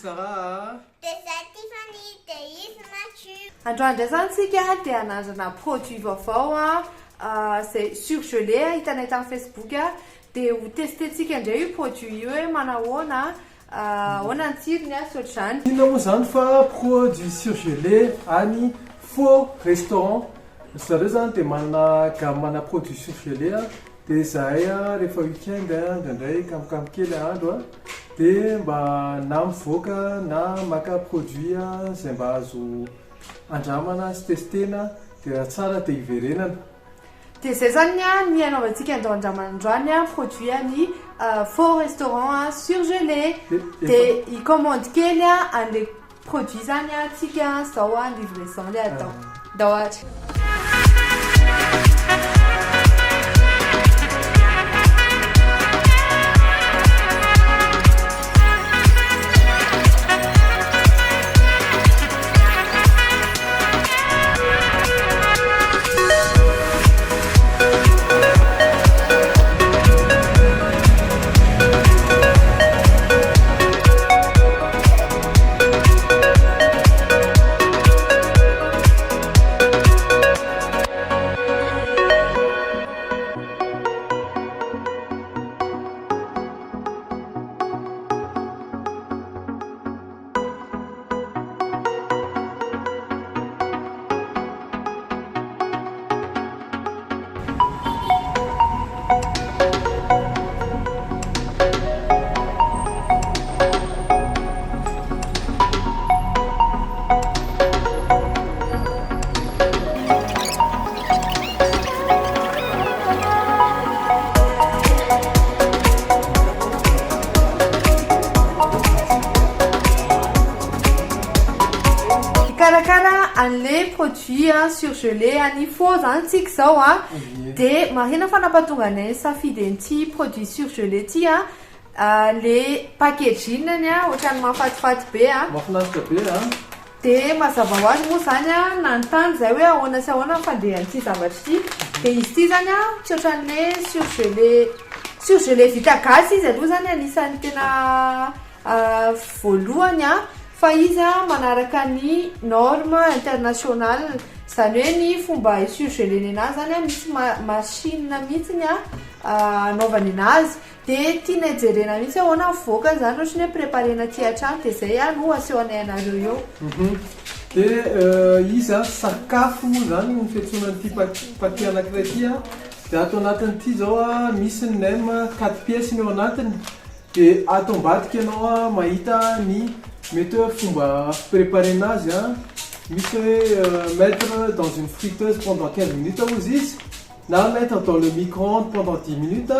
Sarah. Tiffany, Mathieu. Androany ndray zany tsika dia anandrana produit vaovao c'est surgelé hitanay tamin'ny Facebook dia ho testétsika indray io produit io hoe manahoana ahoana ny tsirony sao zany. Ino moa zany fa produit surgelé any faux restaurant. Zareo zany dia manana gamme produit surgelé dia zahay rehefa weekend indraindray kamokamo kely andro dia mba na mivoaka na maka produit zay mba azo andramana sy testena dia tsara dia hiverenana. Dia zay zany ny anaovantsika andao andramana androany produit ny faux restaurant surgelé dia hicommande kely an'ilay produit zany tsika zao livraison ilay atao dao ohatra. Karakara an'ilay produit surgelé any faux zany tsika zao dia marina fanapahatonganay safidy an'ity produit surgelé ty le packaging-ny ohatrany mahafatifaty be mahafinaritra be dia mazava ho azy moa zany nanontany zay hoe ahoana sy ahoana fandehan'ity zavatra ity dia izy ity zany tsy ohatran'ilay surgelé vita gasy izy aloha zany anisan'ny tena voalohany fa izy manaraka ny norme internationale zany hoe ny fomba surgelé anazy zany misy machine mihitsy anaovany anazy dia tiana jerena mihitsy ahoana voaka zany ohatrany hoe préparena aty an-trano dia zay no asehonay anareo eo. Dia izy sakafo moa zany ny fiantsonan'ity paty anankiray ity dia ato anatin'ity zao misy ny nem 4 pièces eo anatiny dia ato ambadika ianao mahita ny mety hoe fomba préparer anazy misy hoe mettre dans une friteuse pendant 15 minutes ozy izy na mettre dans le micro-ondes pendant 10 minutes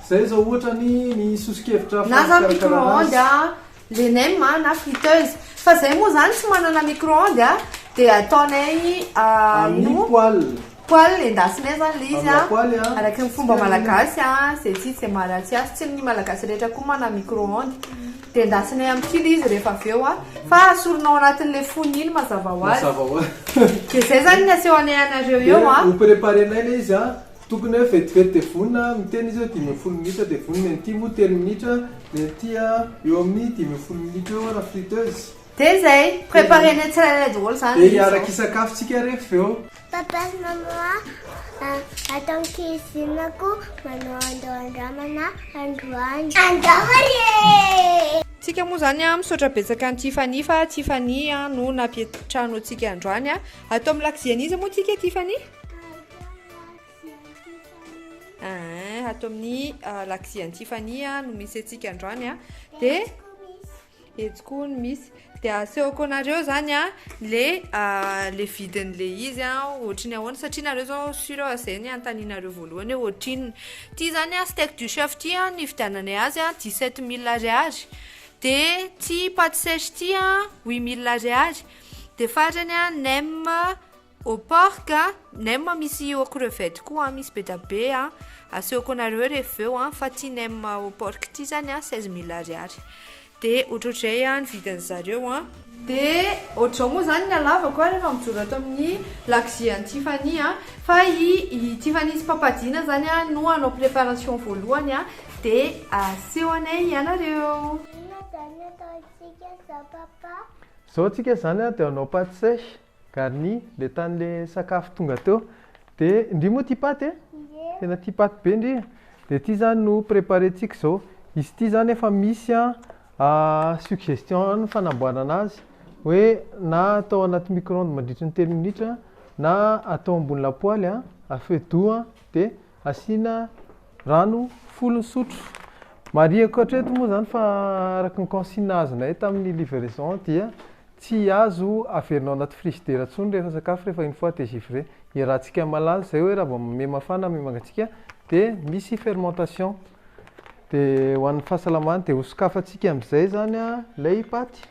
zay zao ohatrany ny sosikevitra na za micro-ondes le nem na friteuse fa zay moa zany tsy manana micro-ondes dia ataonay poêle endasinay zany le izy araky ny fomba malagasy zay tsy maharatsy azy tsy ny malagasy rehetra koa mana micro-ondes dia endasinay amin'ny kilo izy rehefa avy eo fa asoronao anatin'ilay foniny iny mazava ho azy dia zay zany ny asehoanay anareo eo ho préparenay le izy tokony hoe vetivety dia vonina miteny izy hoe 10 minitra dia vonina an'ity moa 3 minitra dia an'ity eo amin'ny 10 minitra eo raha friteuse dia zay préparenay tsirairay daholo zany dia hiaraka isakafotsika rehefa eo. Papa sy maman atao kizinako manao andao-andramana androany androany. Tsika moa zany misaotra betsaka ny Tiffany fa Tiffany no nampitrano antsika androany atao amin'ny laksian'izy moa tsika Tiffany atao amin'ny laksian'i Tiffany no misy antsika androany dia eto koa no misy dia asehoko anareo zany le vidin'le izy ohatriny ahoana satria nareo zao sur zay ny antaninareo voalohany hoe ohatriny ty zany steak du chef ty ny vidiananay azy 17 000 ariary dia ty pâte sèche ty 8 000 ariary dia farany nem au porc nem misy au crevette koa misy be da be asehoko anareo rehefa eo fa ty nem au porc ty zany 16 000 ariary dia ohatrohatray ny vidin'zareo dia ohatrao moa zany ny alavako rehefa mijoro ato amin'ny laksian'i Tiffany fa i Tiffany sy papadina zany no anao préparation voalohany dia asehoanay ianareo. ataontsika zao papa? Zao antsika zany a dia anao paty sèche garni le tanin'le sakafo tonga teo. Dia indri moa tia paty e? Tena tia paty be indri. Dia ity zany no préparentsika zao. Izy ity zany efa misy suggestion fanamboarana azy hoe na atao anaty micro-ondes mandritra ny 3 minitra na atao ambony lapoaly à feu doux dia asiana rano 10 sotro. Mariako hatreto moa zany fa araka ny consigne azonay tamin'ny livraison dia tsy azo averinao anaty frigidaire intsony rehefa sakafo rehefa une fois dégivrer. Iarahantsika malaza zay hoe raha vao me mafana memangatsika dia misy fermentation. Dia ho an'ny fahasalamana dia hosokafantsika amin'izay zany ilay paty.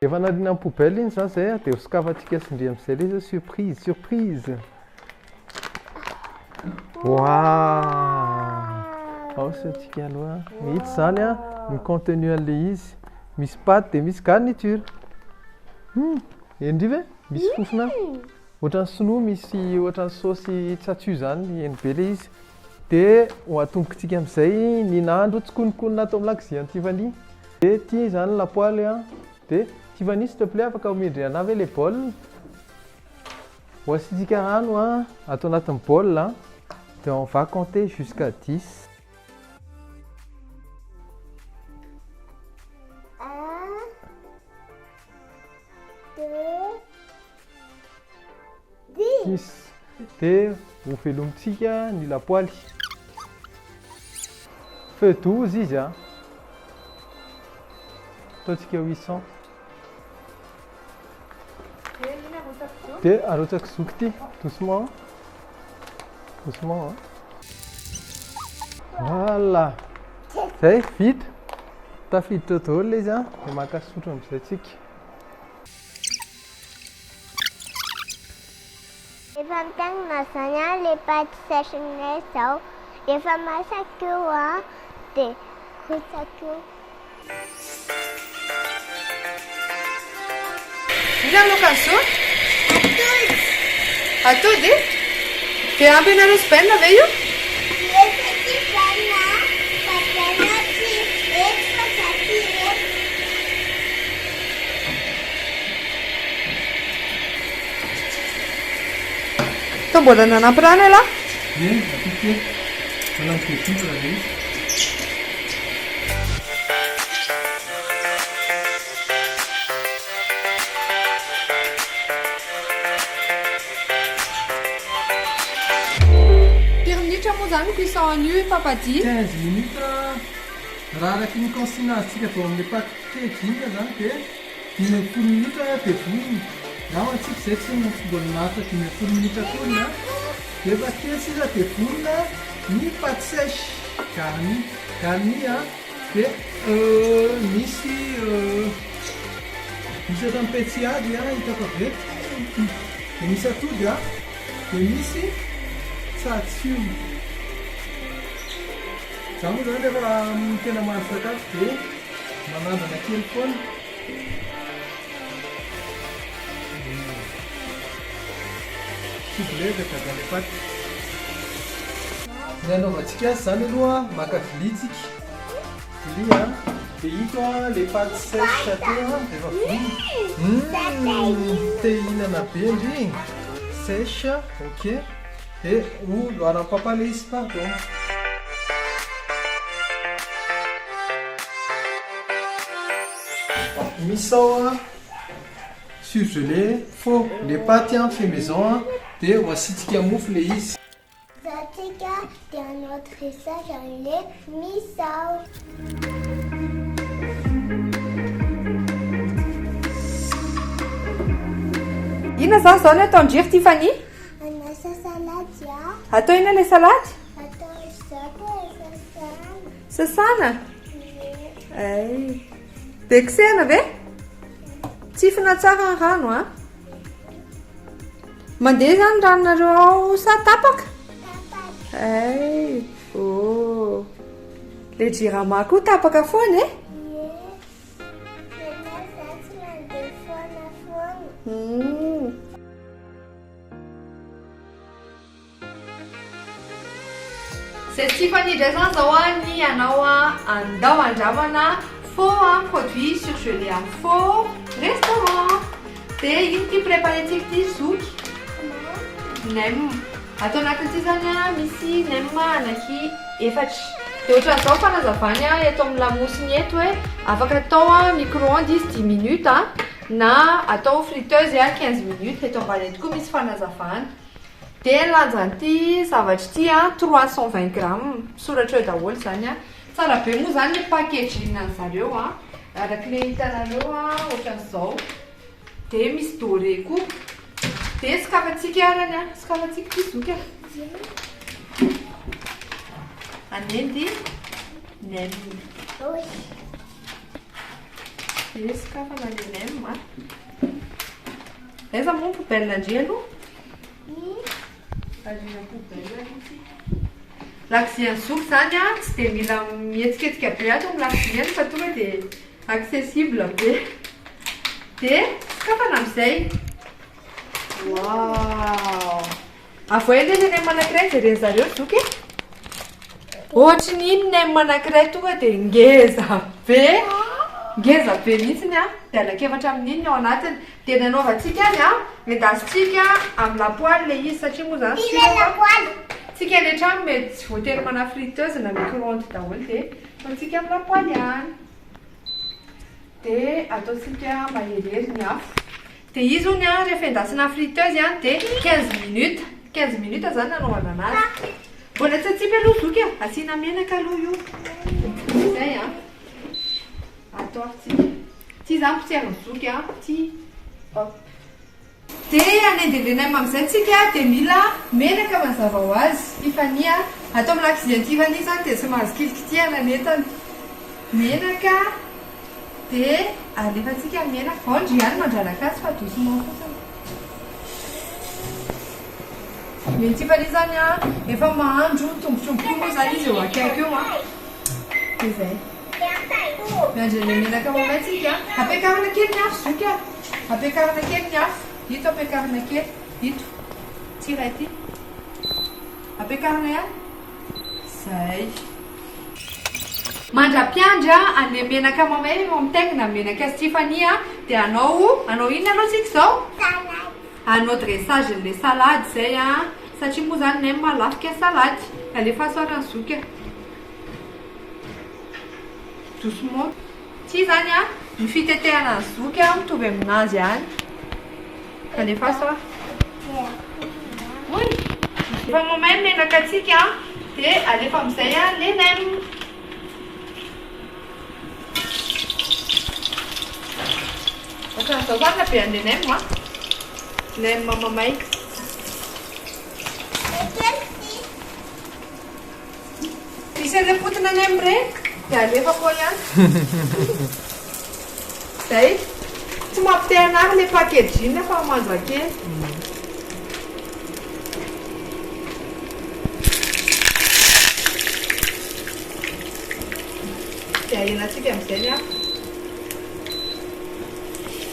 Efa nariana amin'ny poubelle iny zany zay dia hosokafantsika sindry amin'izay ilay surprise, surprise. Waouh! Aosintsika aloha. Mihitsy zany ny contenu an'ilay izy. Misy paty dia misy garniture. Endry ve? Misy fofona. Ohatran'ny sinoa misy ohatran'ny saosy tsatsu zany eny be ilay izy. Dia ho atombokitsika amin'izay ny nahandro tsikonokony atao amin'ny lakozia Tiffany. Dia ity zany lapoaly dia Tiffany s'il te plaît afaka omendrena ve les bols. Ho asitsika rano atao anatin'ny bol dia on va compter jusqu'à 10. 10. Dia ho velomitsika ny lapoaly. Feu 12 izy ataontsika 800. Dia arotsaka zoky ity doucement. Doucement. Voilà. Zay vita. Tafiditra daholo ilay izy dia maka sotro amin'izay tsika. Efa mitaingina zany ilay paty sèche-nay zao. Efa masaka eo dia kotsaka eo. Iza lokany zao? Atody? Dia ampy anareo sibena ve io? Efa tsy zana, fazana tsy eto fa zaty eto. Tao mbola nanampy rano ela? Atike. Manampy vita raha izy. Zany cuisson nu papadi 15 minutes raha araka ny consigne azitsika vao amin'ny paty kely iny zany dia 10 minutes dia vonona. Raha antsika izay tsy mbola nahata 10 minutes fonina dia efa kely sisa dia vonona ny paty sèche garni dia misy ohatran'ny petsiady hitako avy eto. Dia misy atody dia misy tsatsu. Zaho moa zany rehefa tena mahandro sakafo dia manandrana kely foana. Soublette dadan'ilay paty. Ny anaovantsika azy zany aloha maka vilitsika. Vilia dia ito ilay paty sèche teo efa vonona. Te hihinana be indri. Sèche, ok. Dia loarana papa ilay izy pardon. Misao surgelé faux les pâtes fait maison dia ho asitsika mofo ilay izy. Zatsika dia notre recipe an'ilay misao. Ina zao ny atao ndriry Tiffany? Anasa salady Atao ina ilay salady? atao izao Sasana? Ay. Dia kisehana ve? Tsifina tsara ny rano Mandeha zany ranonareo ao sa tapaka? Ay. Oh. Le jirama koa tapaka foana e? C'est Tiffany Jason Zawani Anawa andao andramana faux un produit surgelé à faux restaurant. C'est une qui préparait tes souk. Nem. Atao anatin'ity zany a misy nem anaky efatra. Dia ohatran'izao fanazavany a eto amin'ny lamosiny eto hoe afaka atao a micro-ondes izy 10 minutes a na atao friteuse a 15 minutes. Eto ambany eto koa misy fanazavany. Dia ny lanjan'ity zavatra ity a 320 grammes. Soratra eo daholo zany a. Tsara be moa zany le packaging an zareo a. Arak'ilay hitanareo a ohatran'izao. Dia misy doré koa. Dia sokafantsika arany a. Sokafantsika ity zoky a. Anendy nem. Dia sokafana le nem a. Aiza moa poubelle andry aloha? Azona poubelle ity. Lakozia ny zoky zany a tsy dia mila mihetsiketsika be ato ny lakozia fa tonga dia accessible be. Dia sokafana amin'izay. Wow! Avoaina ilay nem anankiray jereny zareo zoky e. Ohatry ny iny nem anankiray tonga dia ngeza be. Ngeza be mihitsiny a. Dia anakefatra amin'iny ao anatiny. Dia nanaovantsika azy a, endasintsika amin'ny lapoaly ilay izy satria moa zany tsika any an-trano mety tsy voatery mana friteuse na micro-ondes daholo dia ataontsika amin'ny lapoaly ihany. Dia ataontsika maherihery ny afo. Dia izy hono a rehefa endasina friteuse a dia 15 minutes. 15 minutes zany nanaovana anazy. Mbola tsy atsipy aloha zoky a. Asiana menaka aloha io. Izay a. Atao avy ty zany potsiariny zoky a. Ty. Hop. Dia anendy nem amin'izay tsika dia mila menaka mazava ho azy. Tiffany a. Atao amin'ny lakozia ny Tiffany zany dia somary kitikitihana netany. Menaka. Dia alefantsika menaka. Andry ihany mandranaka azy fa doucement fotsiny. Ny Tiffany zany a efa mahandro tombotromboky moa zany izy eo akaiky eo a. Izay. Miandry ilay menaka mamaitsika. Ampiakarina kely ny afo zoky a. Ampiakarina kely ny afo. Ito ampiakarina kely. Ito. Tira ity. Ampiakarina ihany. Zay. Mandra-piandra an'ilay menaka mamay mamitaingina menaka Tiffany a dia anao inona aloha tsika izao? Anao dressage n'ilay salade zay a. Satria moa zany nem malafika salady. Alefa sorany zoky a. Doucement. Ty zany a ny fitetehana ny zoky a mitovy aminazy ihany. Alefa sora. Oi. Efa mamay ny menaka atsika dia alefa amin'izay a le nem. Ohatran'izao zany be an'ilay nem a. Nem mamay. Misy an'ilay potina nem ireny dia alefako ihany. Zay. Tsy mampite anahy ilay packaging fa manjakely. Dia ahenantsika amin'izay ny afo.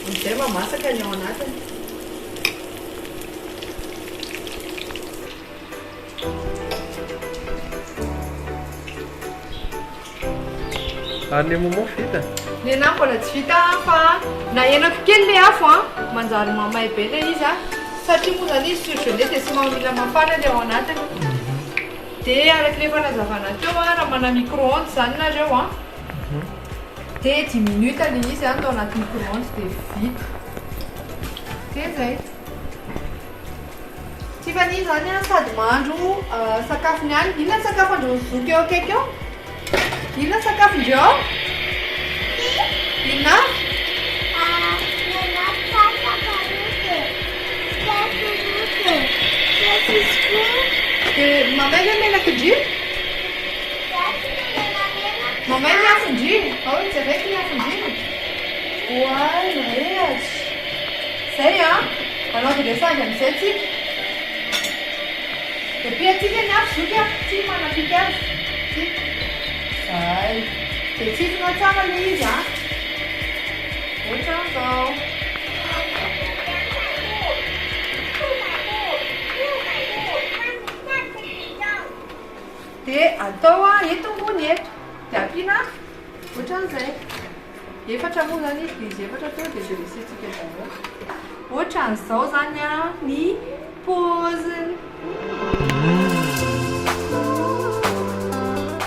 Amin'izay mamasaka ny ao anatiny. Ary ny momo vita? Ny anahy mbola tsy vita fa nahenako kely ilay afo a. Manjary mamay be ilay izy a. Satria moa zany izy surgelé dia tsy mila mafana ilay ao anatiny. Dia arak'ilay fanazavana teo a raha mana micro-ondes zany nareo a. Dia 10 minutes ilay izy a atao anaty micro-ondes dia vita. Dia zay. Tiffany zany a sady mahandro sakafony ihany. Inona sakafo andro zoky eo akaiky eo? Inona sakafondreo? Inona? Dia mamay ilay menakindry? Mamay ny afondry? Ao jeraiky ny afondry? Oay, nahehatra. Zay a. Anao dressage amin'izay tsika. Dia piatsika ny afo zoky a. Tsy manapika azy. Zay. Dia tsifina tsara ilay izy a. Ohatran'izao. Dia ohatran'izay efatra moa zany izy efatra teo dia verisetsika daholo ohatran'izao zany a ny paoziny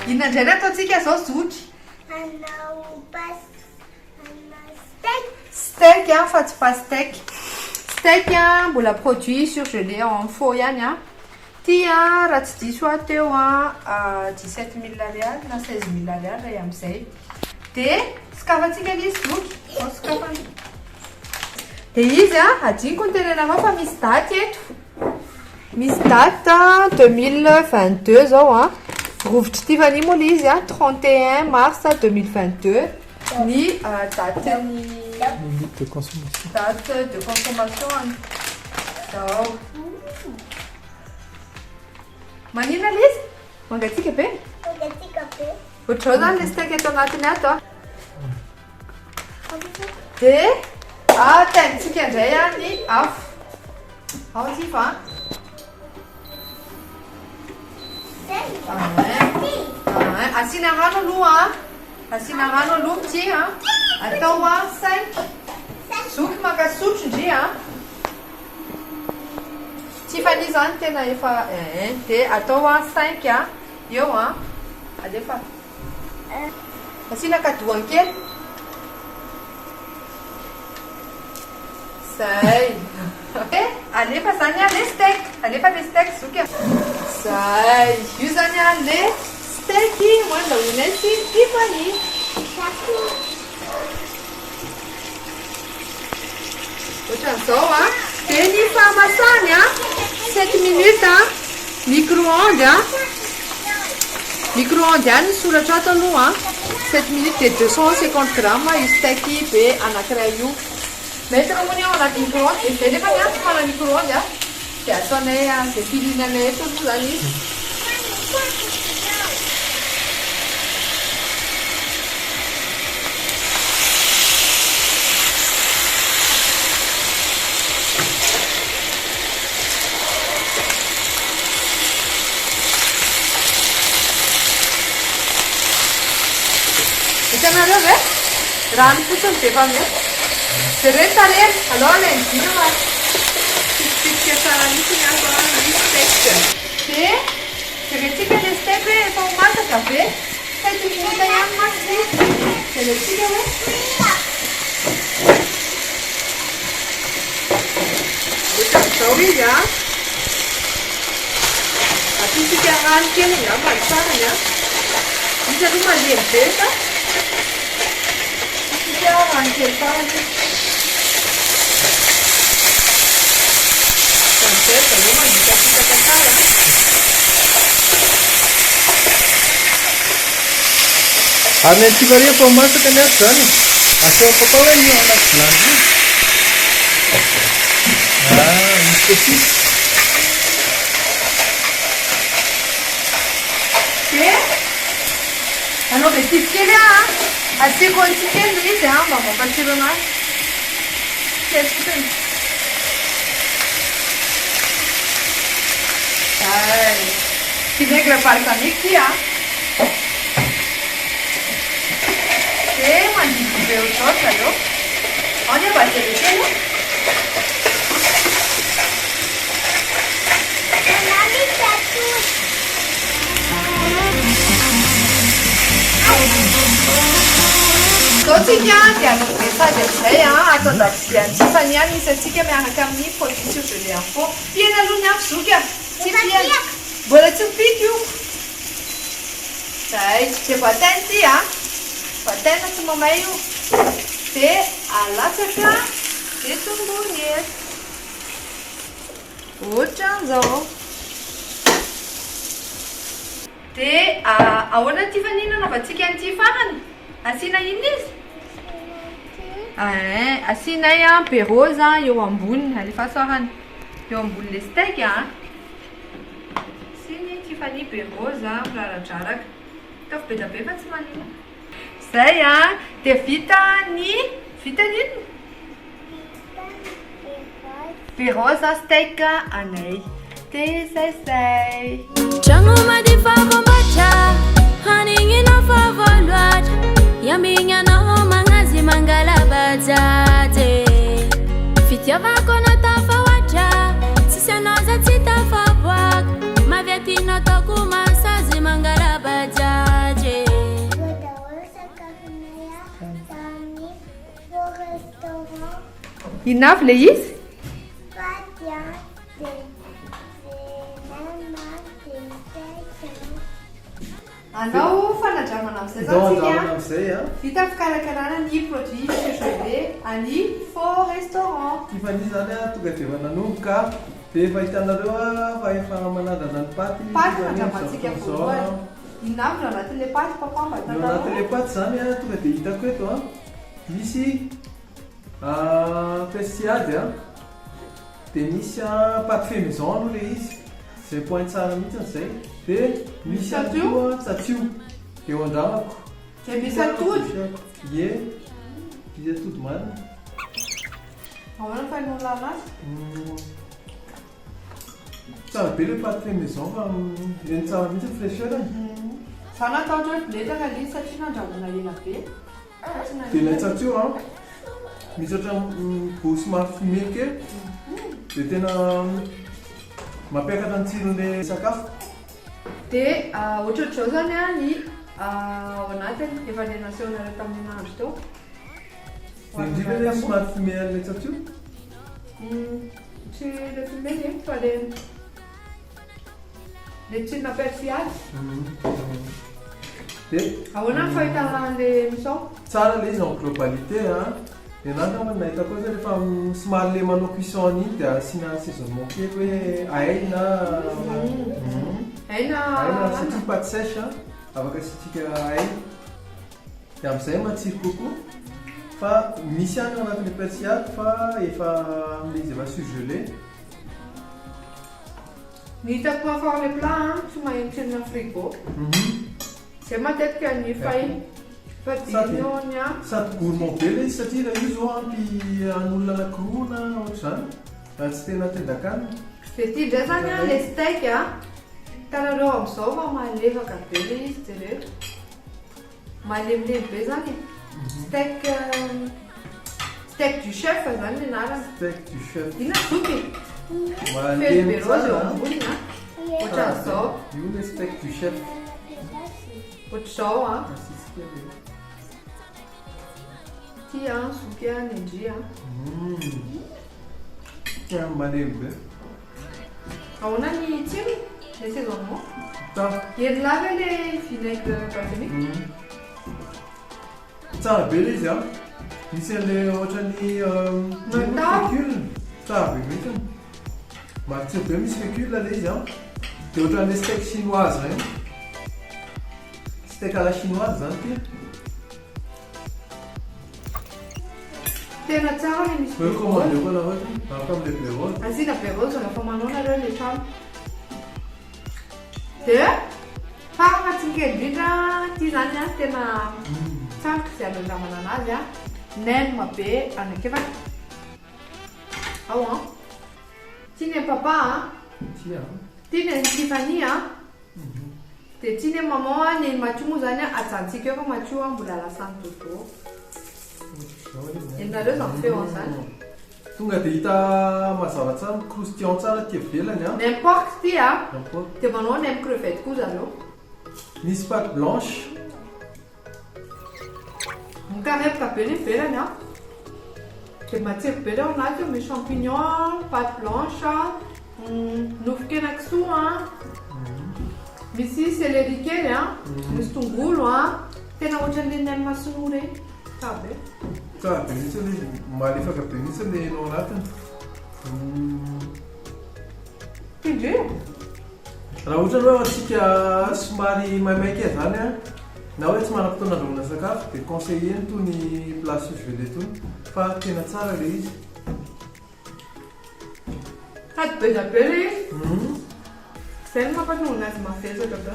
inona indray ny ataontsika zao zotry steak a fa tsy pasteak steak a mbola produit surgelé en faux ihany a ty a raha tsy diso a teo a 17 000 ariary na 16 000 ariary ray amin'izay dia sokafantsika izy zotry sokafana dia izy a adiniko ny tenena avao fa misy daty eto misy date 2022 zao a rovitry Tiffany moa izy a 31 mars 2022 ny date ny de consommation date de consommation zao manina lizy mangatsika be ohatrao zany le steak eto anatiny ato a dia ataintsika indray a ny afo ao tsifa asina rano aloha asina rano aloha ty a atao a 5 zoky makasotro indri a Tiffany zany tena efa dia atao a 5 a eo a alefa asina kadoany kely zay alefa zany a le steak alefa le steak zoky zay io zany a le steak mandrahoina sy Tiffany ohatran'izao a dia ny fahamasany a 7 minutes a micro-ondes a micro-ondes any soratra ato aloha a 7 minutes dia 250 grammes io steak be anankiray io mettre mony ao anaty micro-ondes dia zay nefa ny antso mana micro-ondes a dia ataonay a dia filinanay eto aloha zany izy hitanareo ve rano fotsiny dia efa mety dia reny tareny aloha ilay midina fa pitipitika tsara mihitsy ny ato ny steak dia jerentsika le steak hoe efa ho masaka ve 7 minutes ihany masaka izy jerentsika hoe ohatran'izao izy a atisika rano kely ngamba ny sarany a izy aloha malemy be fa rano kely farany sanzay zaleo mandikasitaka tsara ary ny Tiffany efa masaka ny ato zany aseo kokoa hoe io anaty vilany misy saucisse dia anao be tifikely a asiako antsikely izy a mba mampatsiro anazy kely fotsiny ay vinaigre balsamique ty a dia mandidy be ohatrao zareo ao ny ava jerekely zao tsika dia anao message amin'izay a atao an-dakozia any Tiffany any misy atsika miaraka amin'ny produit surgelé en faux piena aloha ny afo zoky a tsy piena mbola tsy mipika io zay dia batainy ty a bataina tsy mamay io dia alatsaka dia tongony ohatran'izao dia ahoana Tiffany nanaovantsika an'ity farany asina ino izy asinay a perose eo amboniny alefa sarany eo ambony le steak a siny Tiffany perose miraradraraka ataovy be da be fa tsy manino zay a dia vita nino perose steak anay dia zay Jango madifa bombata, honey in a favor, Yambinyanao magnazy mangalabajaty fitiavako anao tafahatra tsisy anao za tsy tafaboaka maviatianao ataoko masazy mangalabajaty Inona avy le izy? Anao fanadramana amin'izay zao tsika vita fikarakarana ny produit CGV any Fort Restaurant. Tiffany zany tonga dia efa nanomboka dia efa hitanareo fa efa manandrana ny paty. Paty fandramantsika voalohany. Inona avy no anatin'le paty papa mba hitanareo? Eo anatin'le paty zany tonga dia hitako eto misy persillade dia misy paty fait maison aloha le izy zay point tsara mihitsy an'izay dia misy koa tsatsio eo andramako dia misy atody ie izy atody marina ahoana fa hinonona anazy tsara be le paty fait maison fa eny tsara mihitsy fraîcheur fa nataotra hoe biletaka le izy satria nandramana ela be dia ilay tsatsio misy ohatra gosy somary fumé kely dia tena mampiakatra ny tsiron'le sakafo dia ohatrohatr'izao zany ny ao anatiny efa le nasehoanareo tamin'ny nandro teo dia indrindra le somary fumé an'ilay tsatsio tsy le fumé le fa le tsirona persillade dia ahoana ny fahitana an'le misao tsara le izy en globalité dia nahitako koa zay rehefa somary le manao cuisson an'iny dia asiana assaisonnement kely hoe aina aina satria paty sèche afaka asiantsika aina dia amin'izay matsiro kokoa fa misy any anatin'le persillade fa efa am'le izy efa surgelé ny hitako mahafao le plat tsy mahentsirina frigo zay matetika ny fahiny fa dinony sady gourmand be le izy satria raha io zao ampy an'olona anankiroa na ohatr'izany raha tsy tena tendakanina dia ity ndray zany le steak hitanareo amin'izao fa malefaka be le izy jereo malemilemy be zany steak du chef zany ny anarany steak du chef ina soupy malemy feroberozy eo amboniny ohatran'izao io le steak du chef ohatr'izao ty soupy nendry malemy be ahoana ny tsiro le saisonnement ta heri lava le vinaigre balsamique tsara be le izy misy an'le ohatrany fécule tsara be mihitsy matsiro be misy fécule le izy dia ohatran'le steak chinoise regny steak à la chinoise zany ty tena tsara le misy recommandé koa na ohatra araka am'le blaireau asiana blaireau rehefa manao nareo le trano dia farafatsinkely indrindra ty zany tena tsaroka izay anandramana anazy nem be anakefany ao tiany papa tiany ny Tiffany dia tiany maman ny matio moa zany ajantsika eo fa matio mbola lasany toto enareo zany feo an'izany tonga dia hita mazava tsara croustillant tsara tia velany n'importe ty dia manao nem crevette koa zareo misy pâte blanche mikarepoka be ny velany dia matsiro be reo anaty misy champignon pâte blanche nofon-kena kisoa misy céleri kely misy tongolo tena ohatran'le nem masinoa reny tabe tsara be mihitsy le malefaka be mihitsy le nao anatiny tindry raha ohatra hoe atsika somary maimaika zany na hoe tsy manam-potoana andrahoana sakafo dia conseiller tony plat surgelé tony fa tena tsara le izy sady be da be le izy zay no mampatonga azy mavesatra be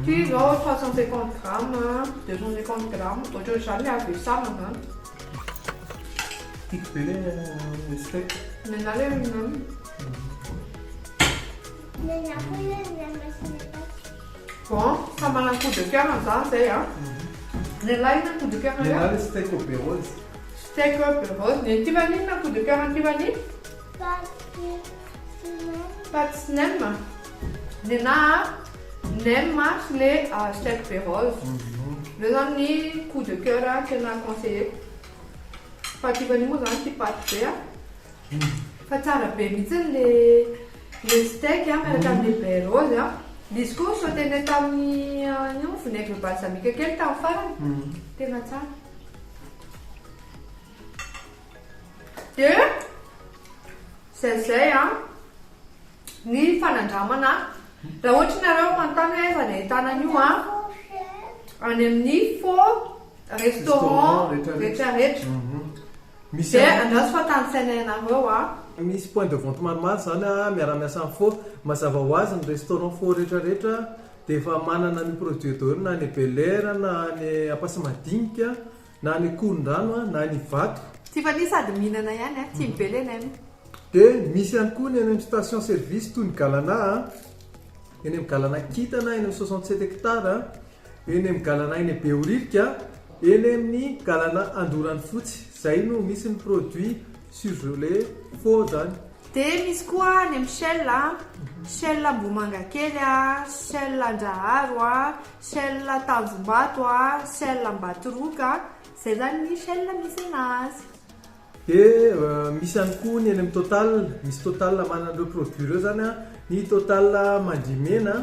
ty zao 350 grammes 250 grammes ohatr'izany le avesana zany tiako be le steak mena le bon ça manana coup de cœur zany zay Nellahy na coup de cœur Nenahy le steak au perrose. Steak au rose. Ny Tiffany na coup de cœur en Tiffany? Pâte nem. Nenahy nem le steak perrose. Le zany ny coup de cœur tena conseillé. Fa Tiffany moa zany tia paty be a. Fa tsara be mihitsy le steak miaraka amin'ny perrose a. Izy koa sauténé tamin'ny vinaigre balsamique kely tamin'ny farany. Tena tsara. Dia zay ny fanandramana. Raha ohatra nareo manontany hoe aiza ny ahitana an'io any amin'ny faux restaurant rehetrarehetra. Dia andraso fatanisaina ianareo Misy point de vente maromaro zany miara-miasa amin'ny faux mazava ho azy ny restaurant faux rehetrarehetra dia efa manana ny produit daholo na ny Bel Air na ny Ampasamadinika na ny Kondrano na ny Vato. Tiffany sady mihinana ihany tia mibele nem. Dia misy ihany koa ny any amin'ny station service toy ny Galana eny amin'ny Galana Kitana eny amin'ny 67 hectares eny amin'ny Galana eny Beoririka eny amin'ny Galana Andorany Fotsy. Zay no misy ny produit surgelé faux zany. Dia misy koa ny amin'ny Shell Mbomanga kely Shell Andraharo Shell Tanjombato Shell Mbatoroka. Zay zany ny Shell misy anazy. Dia misy ihany koa ny any amin'ny Total. Misy Total manana ireo produit ireo zany ny Total Mandimena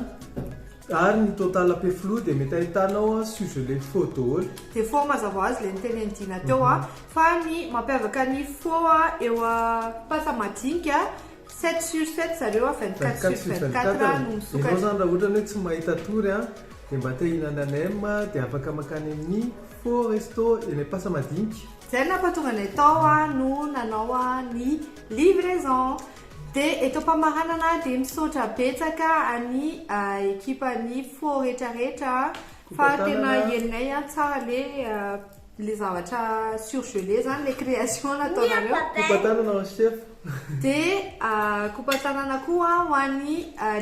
ary ny Total Peflou dia mety ahitanao surgelé faux daholo. Dia faux mazava ho azy le nitenentina teo fa ny mampiavaka ny faux eo Ampasamadinika 7/7 zareo 24/24 no misokatra. Ianao zany raha ohatra hoe tsy mahita tory dia mba te hihinana nem dia afaka makany amin'ny faux resto eny Ampasamadinika. Zay nampahatonga tao no nanao ny livraison. Dia eto Pamaranana dia misaotra betsaka any ekipan'ny faux rehetrarehetra fa tena ienay tsara le zavatra surgelé zany le création nataonareo. Kopatanana ho chef. Dia kopatanana koa ho an'ny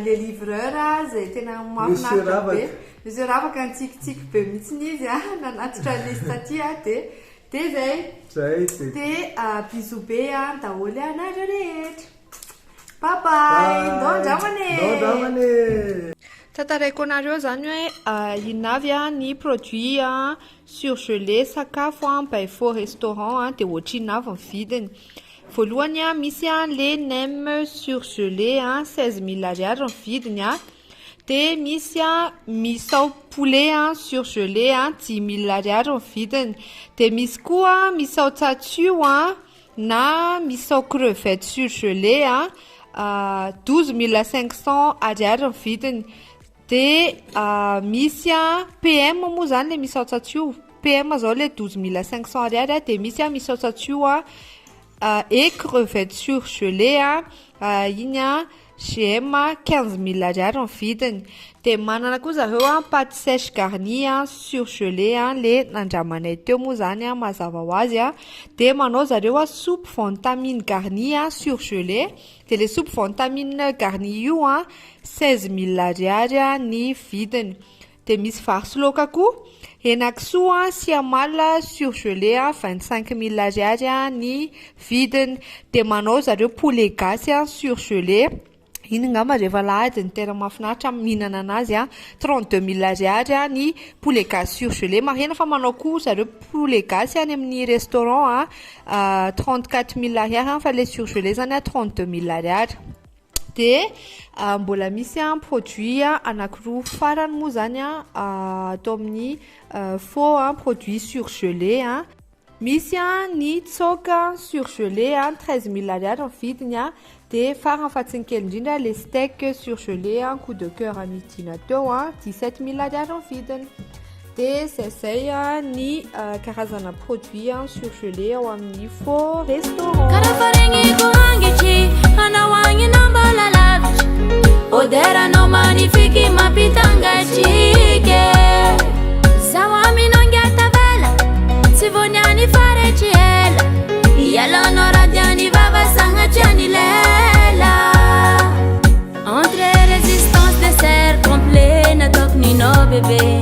le livreur zay tena mahafinaritra be. Monsieur Ravaka nitsikitsiky be mihitsy izy nanatitra lista aty dia zay. Dia bisou be daholo anareo rehetra. Bye bye. Ndondramane. Tantaraiko anareo zany hoe inona avy ny produit surgelé sakafo by faux restaurant dia ohatrina avy ny vidiny. Voalohany misy le nem surgelé 16 000 ariary ny vidiny dia misy misao poulet surgelé 10 000 ariary ny vidiny. Dia misy koa misao tsatsu na misao crevette surgelé 12 500 ariary ny vidiny. Dia misy PM moa zany le misao tsatsu. PM zao le 12 500 ariary dia misy misao tsatsu et crevette surgelé iny GM 15 000 ariary ny vidiny. Dia manana koa zareo pâte sèche garnie surgelé le nandramanay teo moa zany mazava ho azy dia manao zareo soupe fontamine garnie surgelé. Dia le soupe fontamine garnie io 16 000 ariary ny vidiny. Dia misy vary sy laoka koa henakisoa siamala surgelé 25 000 ariary ny vidiny. Dia manao zareo poulet gasy surgelé. Iny ngamba rehefa lahady ny tena mahafinaritra mihinana anazy 32 000 ariary ny poulet gasy surgelé. Marina fa manao koa zareo poulet gasy any amin'ny restaurant 34 000 ariary fa le surgelé zany 32 000 ariary. Dia mbola misy produit anankiroa farany moa zany atao amin'ny faux produit surgelé. Misy ny tsoka surgelé 13 000 ariary ny vidiny dia farany fatsinikely indrindra le steak surgelé coup de cœur nidina teo 17 000 ariary ny vidiny. Dia zay ny karazana produit surgelé ao amin'ny faux restaurant. Oderano magnifique mapitangachike Zawaminon vela Si vogliani fare ciela Yalano radiani vava sangacciani lela Entre résistance dessert complet Na toc ni no bébé